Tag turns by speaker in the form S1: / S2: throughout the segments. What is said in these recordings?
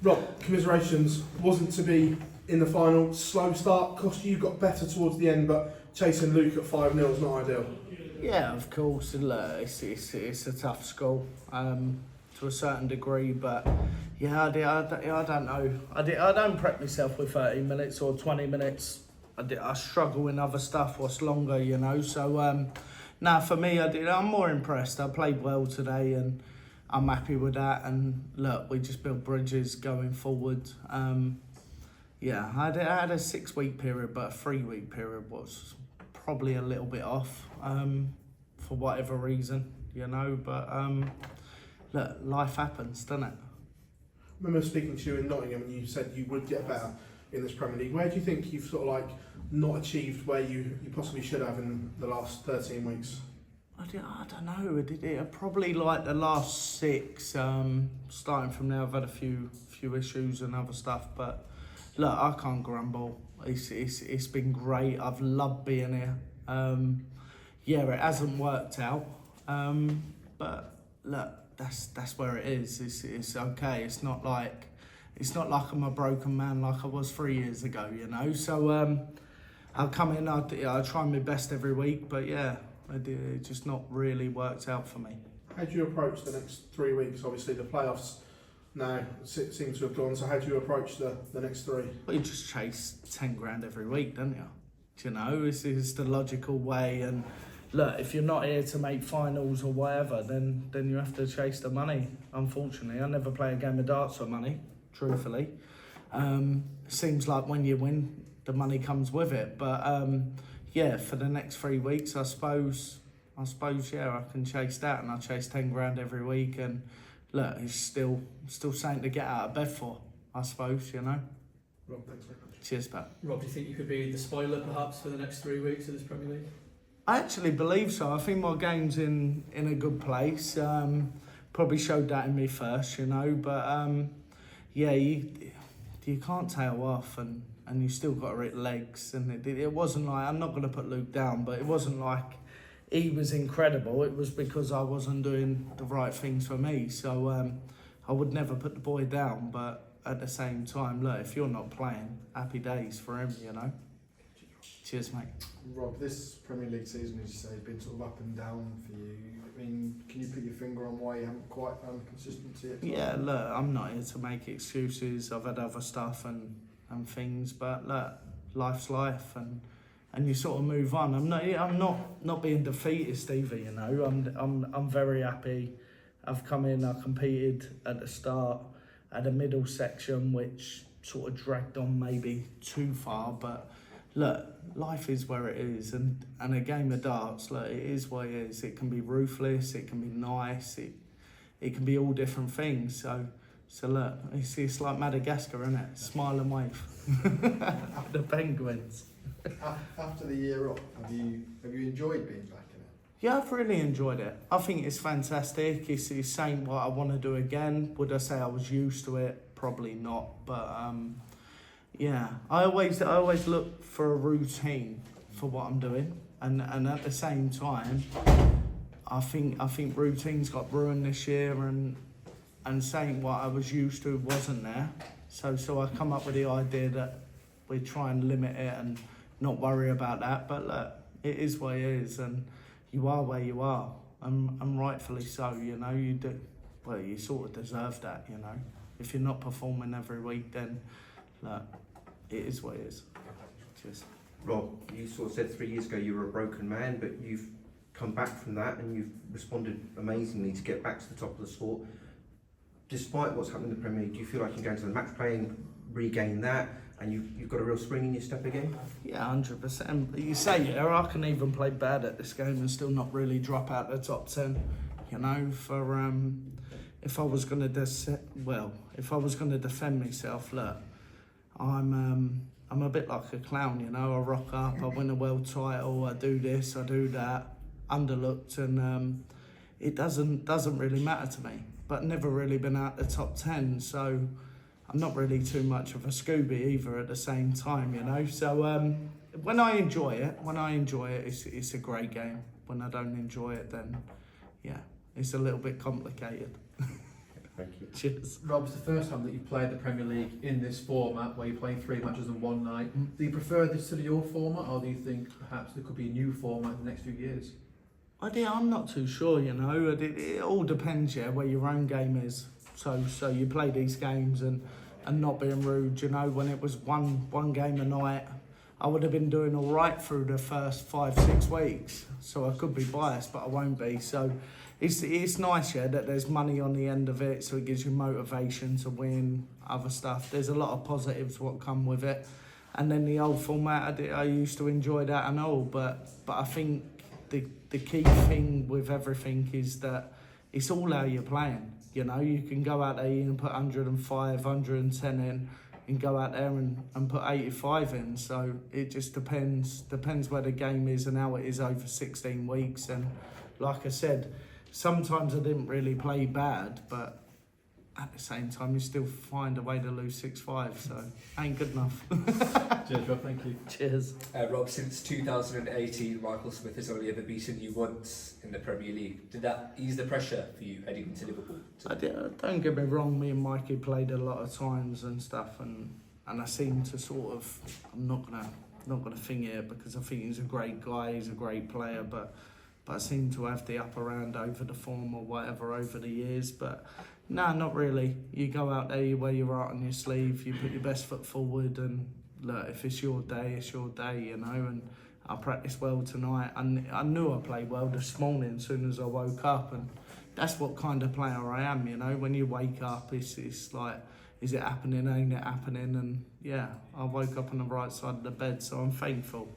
S1: Rob, commiserations, wasn't to be in the final. Slow start, cost you, got better towards the end, but chasing Luke at 5-0 is not ideal.
S2: Yeah, of course. It's a tough school to a certain degree, but yeah, I don't know. I don't prep myself with 30 minutes or 20 minutes. I struggle in other stuff what's longer, you know. So for me, I'm more impressed. I played well today, and I'm happy with that. And look, we just built bridges going forward. Yeah, I had a 6-week period, but a 3-week period was probably a little bit off for whatever reason, you know. But look, life happens, doesn't it?
S1: I remember speaking to you in Nottingham, and you said you would get better in this Premier League. Where do you think you've sort of like not achieved where you possibly should have in the last 13 weeks?
S2: I don't know. Probably like the last 6. Starting from there, I've had a few issues and other stuff, but look, I can't grumble. It's been great. I've loved being here. Yeah, it hasn't worked out, but look, that's where it is. It's okay. It's not like I'm a broken man like I was 3 years ago, you know. So I come in. I try my best every week, but yeah, it just not really worked out for me.
S1: How do you approach the next 3 weeks? Obviously, the playoffs now seem to have gone. So how do you approach the next 3?
S2: Well, you just chase 10 grand every week, don't you? Do you know, it's the logical way. And look, if you're not here to make finals or whatever, then you have to chase the money. Unfortunately, I never play a game of darts for money. Truthfully, seems like when you win, the money comes with it. But yeah, for the next 3 weeks, I suppose, yeah, I can chase that, and I chase 10 grand every week. And look, it's still something to get out of bed for, I suppose, you know.
S1: Rob, thanks very much.
S2: Cheers, Pat.
S3: Rob, do you think you could be the spoiler perhaps for the next 3 weeks of this Premier League?
S2: I actually believe so. I think my game's in a good place. Probably showed that in me first, you know. But yeah, you can't tail off, and you still got to hit legs. And it wasn't like, I'm not going to put Luke down, but it wasn't like he was incredible. It was because I wasn't doing the right things for me. So I would never put the boy down, but at the same time, look, if you're not playing, happy days for him, you know. Cheers, mate.
S4: Rob, this Premier League season, as you say, has been sort of up and down for you. I mean, can you put your finger on why you haven't quite found consistency at times?
S2: Yeah, look, I'm not here to make excuses. I've had other stuff and things, but look, life's life, and you sort of move on. I'm not being defeatist either, you know. I'm very happy. I've come in, I competed at the start, at the middle section, which sort of dragged on maybe too far, but look, life is where it is, and a game of darts, look, it is what it is. It can be ruthless, it can be nice, it can be all different things. So look, it's like Madagascar, isn't it? Smile and wave. The penguins.
S4: After the year off, have you enjoyed being back in it?
S2: Yeah, I've really enjoyed it. I think it's fantastic. It's saying what I want to do again. Would I say I was used to it? Probably not, but yeah, I always look for a routine for what I'm doing, and at the same time, I think routines got ruined this year, and saying what I was used to wasn't there. So I come up with the idea that we try and limit it and not worry about that. But look, it is what it is, and you are where you are, and rightfully so. You know, you do. Well, you sort of deserve that. You know, if you're not performing every week, then look, it is what it is. Cheers.
S5: Rob, you sort of said 3 years ago you were a broken man, but you've come back from that and you've responded amazingly to get back to the top of the sport. Despite what's happened in the Premier League, do you feel like you can go into the match play and regain that, and you've got a real spring in your step again?
S2: Yeah, 100%. You say, yeah, I can even play bad at this game and still not really drop out the top 10. You know, for if I was going to defend myself, look, I'm a bit like a clown, you know. I rock up, I win a world title, I do this, I do that, underlooked, and it doesn't really matter to me. But never really been out the top 10, so I'm not really too much of a Scooby either at the same time, you know. So when I enjoy it, it's a great game. When I don't enjoy it, then yeah, it's a little bit complicated.
S6: Thank you.
S2: Cheers.
S3: Rob, it's the first time that you've played the Premier League in this format where you're playing 3 matches in one night. Do you prefer this to your format, or do you think perhaps there could be a new format in the next few years?
S2: I'm not too sure, you know. It all depends, yeah, where your own game is. So you play these games and not being rude, you know. When it was one game a night, I would have been doing all right through the first 5-6 weeks. So I could be biased, but I won't be. So it's nice, yeah, that there's money on the end of it, so it gives you motivation to win other stuff. There's a lot of positives what come with it. And then the old format, I used to enjoy that and all, but I think the key thing with everything is that it's all how you're playing. You know, you can go out there and put 105, 110 in, and go out there and put 85 in. So it just depends where the game is and how it is over 16 weeks. And like I said, sometimes I didn't really play bad, but at the same time, you still find a way to lose 6-5, so ain't good enough.
S3: Cheers, Rob. Thank you.
S2: Cheers.
S7: Rob, since 2018, Michael Smith has only ever beaten you once in the Premier League. Did that ease the pressure for you heading into Liverpool?
S2: Don't get me wrong, me and Mikey played a lot of times and stuff, and I seem to sort of, I'm not gonna thing it because I think he's a great guy, he's a great player, but I seem to have the upper hand over the form or whatever over the years. But no, not really. You go out there, you wear your heart on your sleeve, you put your best foot forward, and look, if it's your day, it's your day, you know. And I practiced well tonight, and I knew I played well this morning as soon as I woke up, and that's what kind of player I am, you know. When you wake up, it's like, is it happening, ain't it happening? And yeah, I woke up on the right side of the bed, so I'm thankful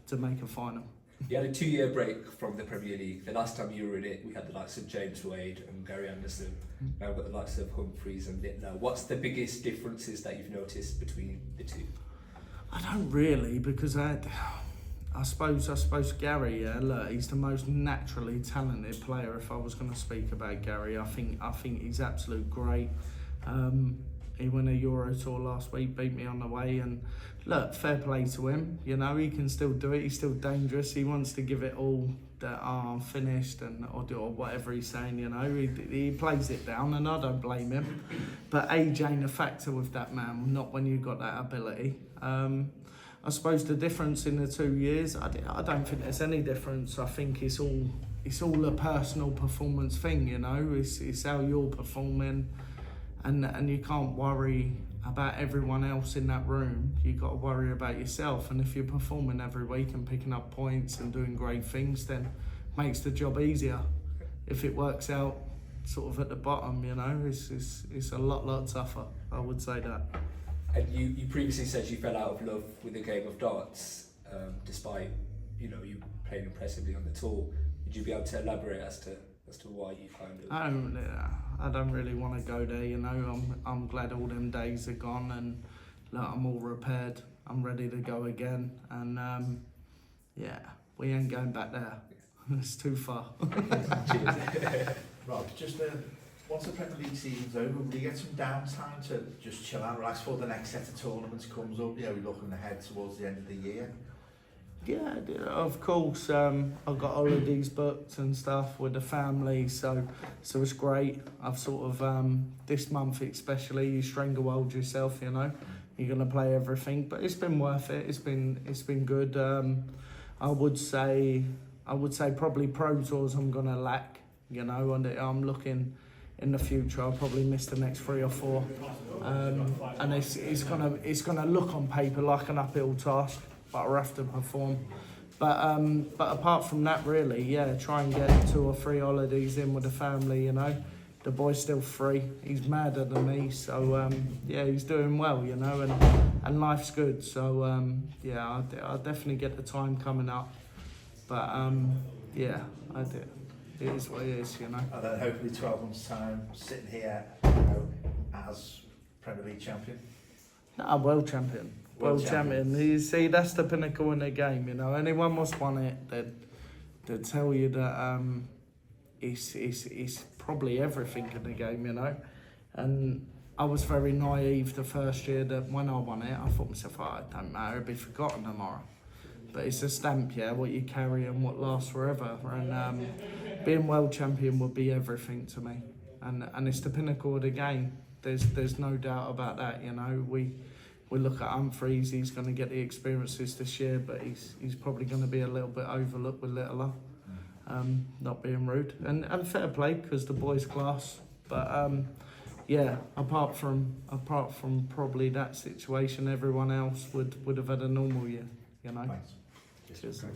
S2: to make a final.
S7: You had a 2-year break from the Premier League. The last time you were in it, we had the likes of James Wade and Gary Anderson. Now we've got the likes of Humphreys and Littler. What's the biggest differences that you've noticed between the two? I
S2: don't really, because I suppose Gary, yeah, look, he's the most naturally talented player. If I was going to speak about Gary, I think he's absolute great. He won a Euro Tour last week, beat me on the way, and look, fair play to him. You know, he can still do it. He's still dangerous. He wants to give it all that I'm finished or whatever he's saying. You know, he plays it down, and I don't blame him. But age ain't a factor with that man. Not when you've got that ability. I suppose the difference in the 2 years, I don't think there's any difference. I think it's all a personal performance thing. You know, it's how you're performing. And you can't worry about everyone else in that room. You've got to worry about yourself. And if you're performing every week and picking up points and doing great things, then it makes the job easier. If it works out sort of at the bottom, you know, it's a lot tougher. I would say that.
S7: And you previously said you fell out of love with the game of darts, despite, you know, you playing impressively on the tour. Would you be able to elaborate as to why you kind of...
S2: I don't really want to go there, you know. I'm glad all them days are gone, and look, I'm all repaired. I'm ready to go again, and yeah, we ain't going back there. It's too far.
S6: Rob, just once the Premier League season's over, will you get some downtime to just chill out, relax before the next set of tournaments comes up? You know, we're looking ahead towards the end of the year.
S2: Yeah, of course. I've got holidays booked and stuff with the family, so it's great. I've sort of this month especially, you strangle yourself, you know. You're gonna play everything, but it's been worth it. It's been good. I would say probably Pro Tours I'm gonna lack, you know, and I'm looking in the future. I'll probably miss the next 3 or 4, and it's gonna look on paper like an uphill task, but I have to perform. But apart from that, really, yeah, try and get 2 or 3 holidays in with the family, you know. The boy's still 3, he's madder than me, so yeah, he's doing well, you know, and life's good. So yeah, I'll definitely get the time coming up. But yeah, I do. It is what it is, you know.
S6: And then hopefully 12 months' time, sitting here, you know, as Premier League champion.
S2: No, world champion. World champion. You see, that's the pinnacle in the game, you know. Anyone who's won it, they'd tell you that it's probably everything in the game, you know. And I was very naive the first year that when I won it, I thought to myself, oh, it don't matter, it'll be forgotten tomorrow. But it's a stamp, yeah, what you carry and what lasts forever. And being world champion would be everything to me. and it's the pinnacle of the game. There's no doubt about that. You know, we look at Humphreys. He's going to get the experiences this year, but he's probably going to be a little bit overlooked with Littler. Not being rude, and fair play because the boy's class. But yeah, apart from probably that situation, everyone else would have had a normal year. You know.
S6: Thanks.
S2: Cheers.
S5: Okay.